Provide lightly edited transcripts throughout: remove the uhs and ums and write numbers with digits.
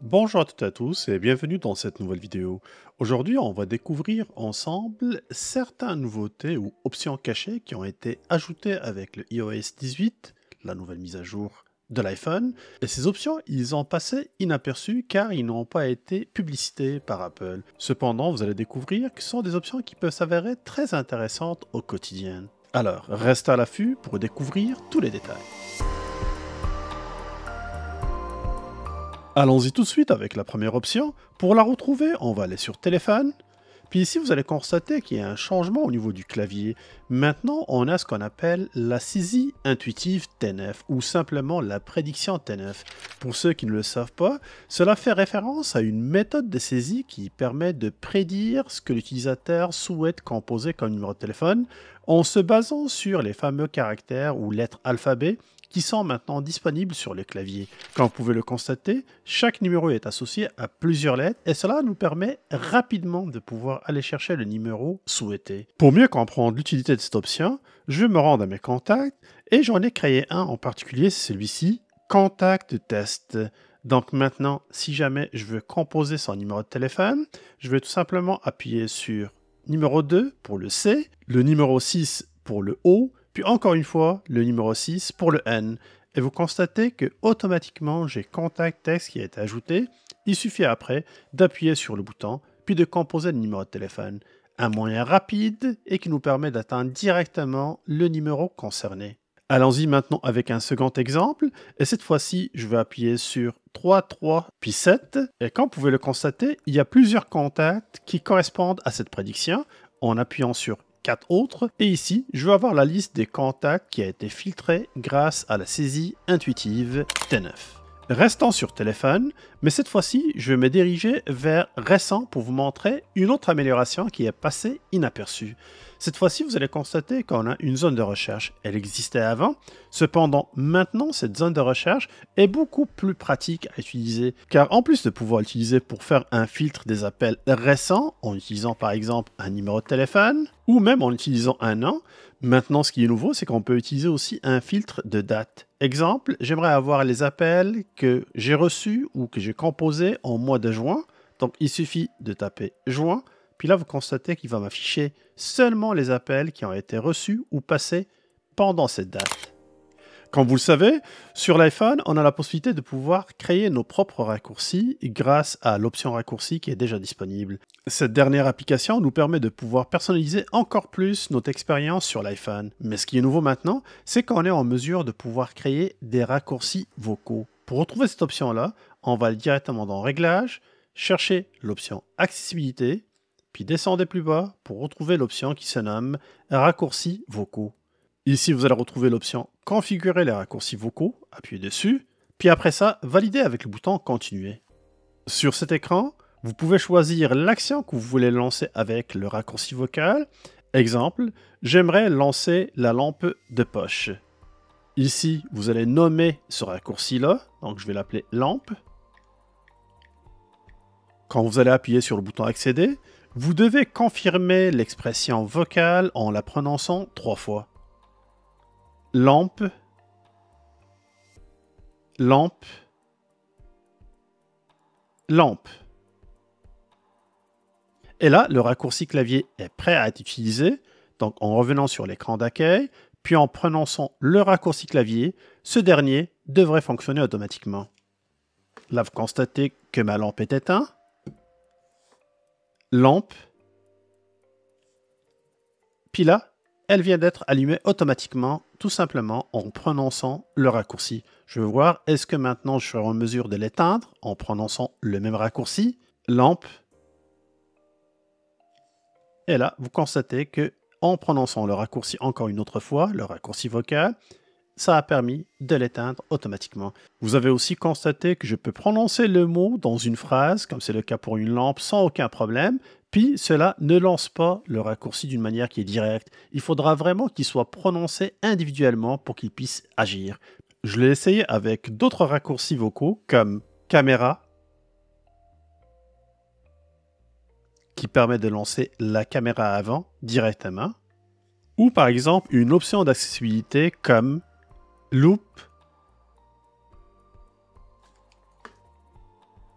Bonjour à toutes et à tous et bienvenue dans cette nouvelle vidéo. Aujourd'hui, on va découvrir ensemble certaines nouveautés ou options cachées qui ont été ajoutées avec le iOS 18, la nouvelle mise à jour de l'iPhone. Et ces options, ils ont passé inaperçus car ils n'ont pas été publicités par Apple. Cependant, vous allez découvrir que ce sont des options qui peuvent s'avérer très intéressantes au quotidien. Alors, restez à l'affût pour découvrir tous les détails. Allons-y tout de suite avec la première option. Pour la retrouver, on va aller sur téléphone. Puis ici, vous allez constater qu'il y a un changement au niveau du clavier. Maintenant, on a ce qu'on appelle la saisie intuitive T9 ou simplement la prédiction T9. Pour ceux qui ne le savent pas, cela fait référence à une méthode de saisie qui permet de prédire ce que l'utilisateur souhaite composer comme numéro de téléphone en se basant sur les fameux caractères ou lettres alphabet qui sont maintenant disponibles sur le clavier. Comme vous pouvez le constater, chaque numéro est associé à plusieurs lettres et cela nous permet rapidement de pouvoir aller chercher le numéro souhaité. Pour mieux comprendre l'utilité de cette option, je vais me rendre à mes contacts et j'en ai créé un en particulier, c'est celui-ci, Contact Test. Donc maintenant, si jamais je veux composer son numéro de téléphone, je vais tout simplement appuyer sur numéro 2 pour le C, le numéro 6 pour le O, puis encore une fois, le numéro 6 pour le N. Et vous constatez que automatiquement, j'ai Contact Text qui a été ajouté. Il suffit après d'appuyer sur le bouton, puis de composer le numéro de téléphone. Un moyen rapide et qui nous permet d'atteindre directement le numéro concerné. Allons-y maintenant avec un second exemple. Et cette fois-ci, je vais appuyer sur 3, 3, puis 7. Et comme vous pouvez le constater, il y a plusieurs contacts qui correspondent à cette prédiction en appuyant sur 4 autres. Et ici, je vais avoir la liste des contacts qui a été filtrée grâce à la saisie intuitive T9. Restons sur téléphone, mais cette fois-ci, je vais me diriger vers récent pour vous montrer une autre amélioration qui est passée inaperçue. Cette fois-ci, vous allez constater qu'on a une zone de recherche. Elle existait avant, cependant maintenant, cette zone de recherche est beaucoup plus pratique à utiliser, car en plus de pouvoir l'utiliser pour faire un filtre des appels récents, en utilisant par exemple un numéro de téléphone, ou même en utilisant un nom, maintenant ce qui est nouveau, c'est qu'on peut utiliser aussi un filtre de date. Exemple, j'aimerais avoir les appels que j'ai reçus ou que j'ai composés en mois de juin, donc il suffit de taper juin, puis là, vous constatez qu'il va m'afficher seulement les appels qui ont été reçus ou passés pendant cette date. Comme vous le savez, sur l'iPhone, on a la possibilité de pouvoir créer nos propres raccourcis grâce à l'option raccourci qui est déjà disponible. Cette dernière application nous permet de pouvoir personnaliser encore plus notre expérience sur l'iPhone. Mais ce qui est nouveau maintenant, c'est qu'on est en mesure de pouvoir créer des raccourcis vocaux. Pour retrouver cette option-là, on va aller directement dans Réglages, chercher l'option Accessibilité, puis descendez plus bas pour retrouver l'option qui se nomme Raccourcis vocaux. Ici, vous allez retrouver l'option Configurer les raccourcis vocaux, appuyez dessus, puis après ça, validez avec le bouton Continuer. Sur cet écran, vous pouvez choisir l'action que vous voulez lancer avec le raccourci vocal. Exemple, j'aimerais lancer la lampe de poche. Ici, vous allez nommer ce raccourci-là, donc je vais l'appeler lampe. Quand vous allez appuyer sur le bouton Accéder, vous devez confirmer l'expression vocale en la prononçant 3 fois. Lampe, lampe, lampe. Et là, le raccourci clavier est prêt à être utilisé. Donc, en revenant sur l'écran d'accueil, puis en prononçant le raccourci clavier, ce dernier devrait fonctionner automatiquement. Là, vous constatez que ma lampe est éteinte. Lampe. Puis là, elle vient d'être allumée automatiquement, tout simplement en prononçant le raccourci. Je vais voir, est-ce que maintenant je serai en mesure de l'éteindre en prononçant le même raccourci, lampe. Et là, vous constatez que en prononçant le raccourci encore une autre fois, le raccourci vocal, ça a permis de l'éteindre automatiquement. Vous avez aussi constaté que je peux prononcer le mot dans une phrase, comme c'est le cas pour une lampe, sans aucun problème, puis cela ne lance pas le raccourci d'une manière qui est directe. Il faudra vraiment qu'il soit prononcé individuellement pour qu'il puisse agir. Je l'ai essayé avec d'autres raccourcis vocaux, comme caméra, qui permet de lancer la caméra avant directement, ou par exemple une option d'accessibilité comme loop,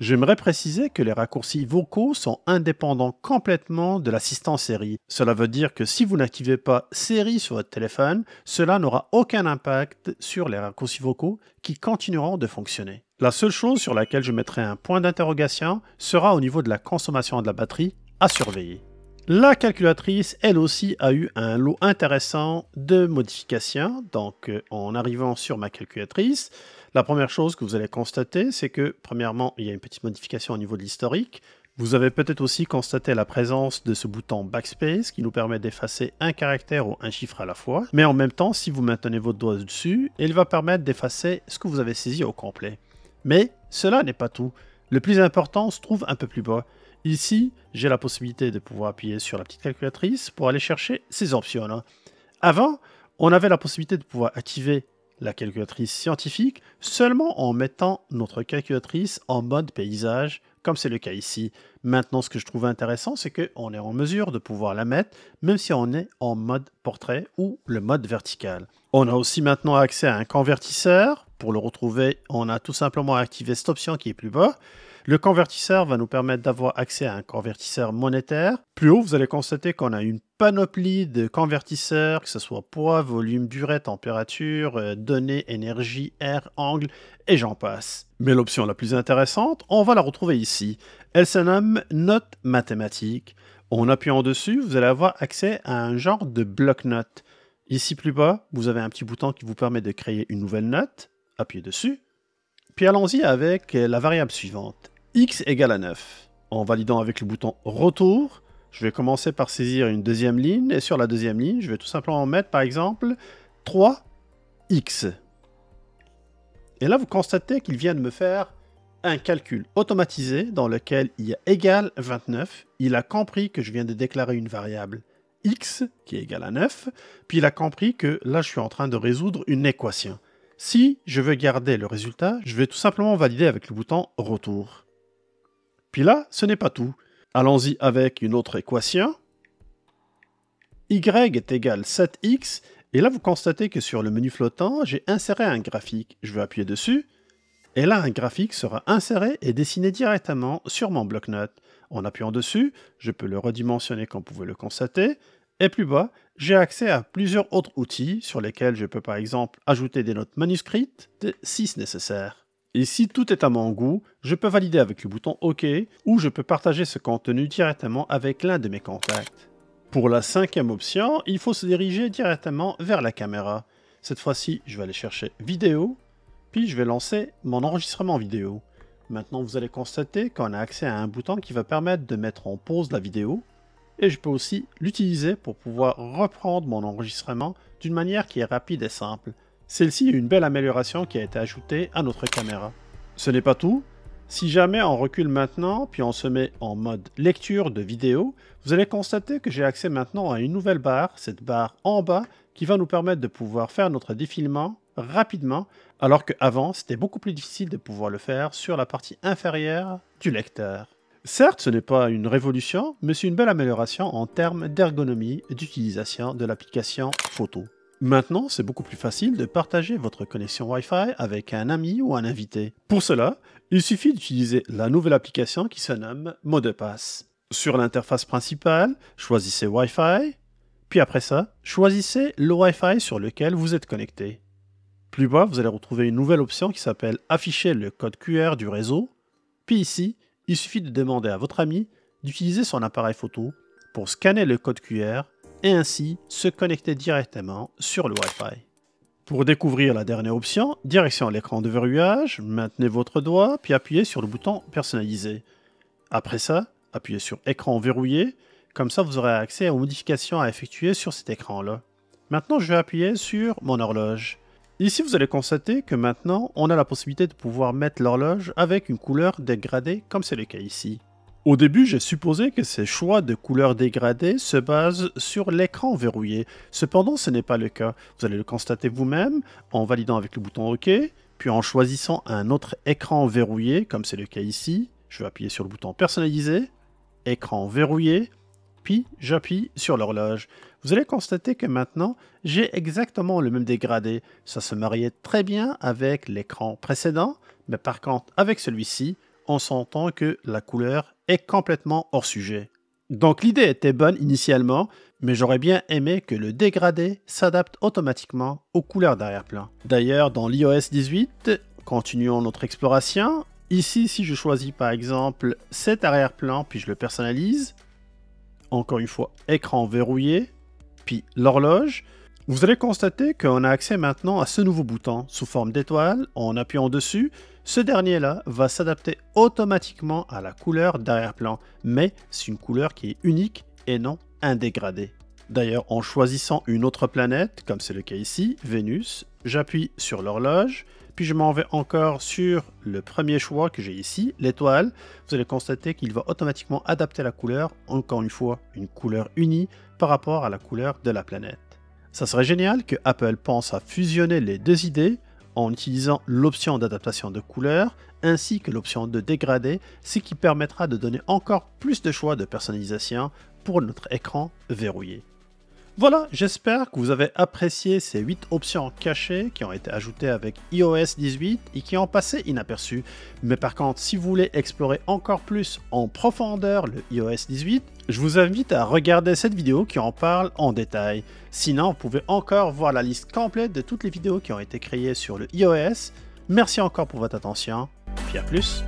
J'aimerais préciser que les raccourcis vocaux sont indépendants complètement de l'assistant Siri. Cela veut dire que si vous n'activez pas Siri sur votre téléphone, cela n'aura aucun impact sur les raccourcis vocaux qui continueront de fonctionner. La seule chose sur laquelle je mettrai un point d'interrogation sera au niveau de la consommation de la batterie à surveiller. La calculatrice, elle aussi, a eu un lot intéressant de modifications. Donc, en arrivant sur ma calculatrice, la première chose que vous allez constater, c'est que, premièrement, il y a une petite modification au niveau de l'historique. Vous avez peut-être aussi constaté la présence de ce bouton Backspace qui nous permet d'effacer un caractère ou un chiffre à la fois. Mais en même temps, si vous maintenez votre doigt dessus, il va permettre d'effacer ce que vous avez saisi au complet. Mais cela n'est pas tout. Le plus important se trouve un peu plus bas. Ici, j'ai la possibilité de pouvoir appuyer sur la petite calculatrice pour aller chercher ces options-là. Avant, on avait la possibilité de pouvoir activer la calculatrice scientifique seulement en mettant notre calculatrice en mode paysage, comme c'est le cas ici. Maintenant, ce que je trouve intéressant, c'est qu'on est en mesure de pouvoir la mettre, même si on est en mode portrait ou le mode vertical. On a aussi maintenant accès à un convertisseur. Pour le retrouver, on a tout simplement activé cette option qui est plus bas. Le convertisseur va nous permettre d'avoir accès à un convertisseur monétaire. Plus haut, vous allez constater qu'on a une panoplie de convertisseurs, que ce soit poids, volume, durée, température, données, énergie, air, angle, et j'en passe. Mais l'option la plus intéressante, on va la retrouver ici. Elle se nomme Notes mathématiques. En appuyant dessus, vous allez avoir accès à un genre de bloc-notes. Ici plus bas, vous avez un petit bouton qui vous permet de créer une nouvelle note. Appuyez dessus. Puis allons-y avec la variable suivante. X égale à 9. En validant avec le bouton Retour, je vais commencer par saisir une deuxième ligne. Et sur la deuxième ligne, je vais tout simplement mettre, par exemple, 3x. Et là, vous constatez qu'il vient de me faire un calcul automatisé dans lequel il y a égal 29. Il a compris que je viens de déclarer une variable x qui est égale à 9. Puis il a compris que là, je suis en train de résoudre une équation. Si je veux garder le résultat, je vais tout simplement valider avec le bouton Retour. Puis là, ce n'est pas tout. Allons-y avec une autre équation. Y est égal 7x. Et là, vous constatez que sur le menu flottant, j'ai inséré un graphique. Je vais appuyer dessus. Et là, un graphique sera inséré et dessiné directement sur mon bloc-notes. En appuyant dessus, je peux le redimensionner comme vous pouvez le constater. Et plus bas, j'ai accès à plusieurs autres outils sur lesquels je peux par exemple ajouter des notes manuscrites si c'est nécessaire. Et si tout est à mon goût, je peux valider avec le bouton OK ou je peux partager ce contenu directement avec l'un de mes contacts. Pour la cinquième option, il faut se diriger directement vers la caméra. Cette fois-ci, je vais aller chercher vidéo, puis je vais lancer mon enregistrement vidéo. Maintenant, vous allez constater qu'on a accès à un bouton qui va permettre de mettre en pause la vidéo. Et je peux aussi l'utiliser pour pouvoir reprendre mon enregistrement d'une manière qui est rapide et simple. Celle-ci est une belle amélioration qui a été ajoutée à notre caméra. Ce n'est pas tout. Si jamais on recule maintenant, puis on se met en mode lecture de vidéo, vous allez constater que j'ai accès maintenant à une nouvelle barre, cette barre en bas, qui va nous permettre de pouvoir faire notre défilement rapidement, alors qu'avant, c'était beaucoup plus difficile de pouvoir le faire sur la partie inférieure du lecteur. Certes, ce n'est pas une révolution, mais c'est une belle amélioration en termes d'ergonomie d'utilisation de l'application photo. Maintenant, c'est beaucoup plus facile de partager votre connexion Wi-Fi avec un ami ou un invité. Pour cela, il suffit d'utiliser la nouvelle application qui se nomme Mot de passe. Sur l'interface principale, choisissez Wi-Fi, puis après ça, choisissez le Wi-Fi sur lequel vous êtes connecté. Plus bas, vous allez retrouver une nouvelle option qui s'appelle Afficher le code QR du réseau. Puis ici, il suffit de demander à votre ami d'utiliser son appareil photo pour scanner le code QR et ainsi se connecter directement sur le Wi-Fi. Pour découvrir la dernière option, direction l'écran de verrouillage, maintenez votre doigt puis appuyez sur le bouton personnaliser. Après ça, appuyez sur écran verrouillé, comme ça vous aurez accès aux modifications à effectuer sur cet écran-là. Maintenant, je vais appuyer sur mon horloge. Ici, vous allez constater que maintenant, on a la possibilité de pouvoir mettre l'horloge avec une couleur dégradée, comme c'est le cas ici. Au début, j'ai supposé que ces choix de couleurs dégradées se basent sur l'écran verrouillé. Cependant, ce n'est pas le cas. Vous allez le constater vous-même en validant avec le bouton OK, puis en choisissant un autre écran verrouillé, comme c'est le cas ici. Je vais appuyer sur le bouton personnaliser, écran verrouillé, puis j'appuie sur l'horloge. Vous allez constater que maintenant, j'ai exactement le même dégradé. Ça se mariait très bien avec l'écran précédent, mais par contre, avec celui-ci, on s'entend que la couleur est complètement hors sujet. Donc l'idée était bonne initialement, mais j'aurais bien aimé que le dégradé s'adapte automatiquement aux couleurs d'arrière-plan. D'ailleurs, dans l'iOS 18, continuons notre exploration. Ici, si je choisis par exemple cet arrière-plan, puis je le personnalise, encore une fois, écran verrouillé, puis l'horloge, vous allez constater qu'on a accès maintenant à ce nouveau bouton sous forme d'étoile. En appuyant dessus, ce dernier-là va s'adapter automatiquement à la couleur d'arrière-plan, mais c'est une couleur qui est unique et non un dégradé. D'ailleurs, en choisissant une autre planète, comme c'est le cas ici, Vénus, j'appuie sur l'horloge, puis je m'en vais encore sur le premier choix que j'ai ici, l'étoile. Vous allez constater qu'il va automatiquement adapter la couleur, encore une fois, une couleur unie par rapport à la couleur de la planète. Ça serait génial que Apple pense à fusionner les deux idées en utilisant l'option d'adaptation de couleur ainsi que l'option de dégradé, ce qui permettra de donner encore plus de choix de personnalisation pour notre écran verrouillé. Voilà, j'espère que vous avez apprécié ces 8 options cachées qui ont été ajoutées avec iOS 18 et qui ont passé inaperçues. Mais par contre, si vous voulez explorer encore plus en profondeur le iOS 18, je vous invite à regarder cette vidéo qui en parle en détail. Sinon, vous pouvez encore voir la liste complète de toutes les vidéos qui ont été créées sur le iOS. Merci encore pour votre attention, puis à plus.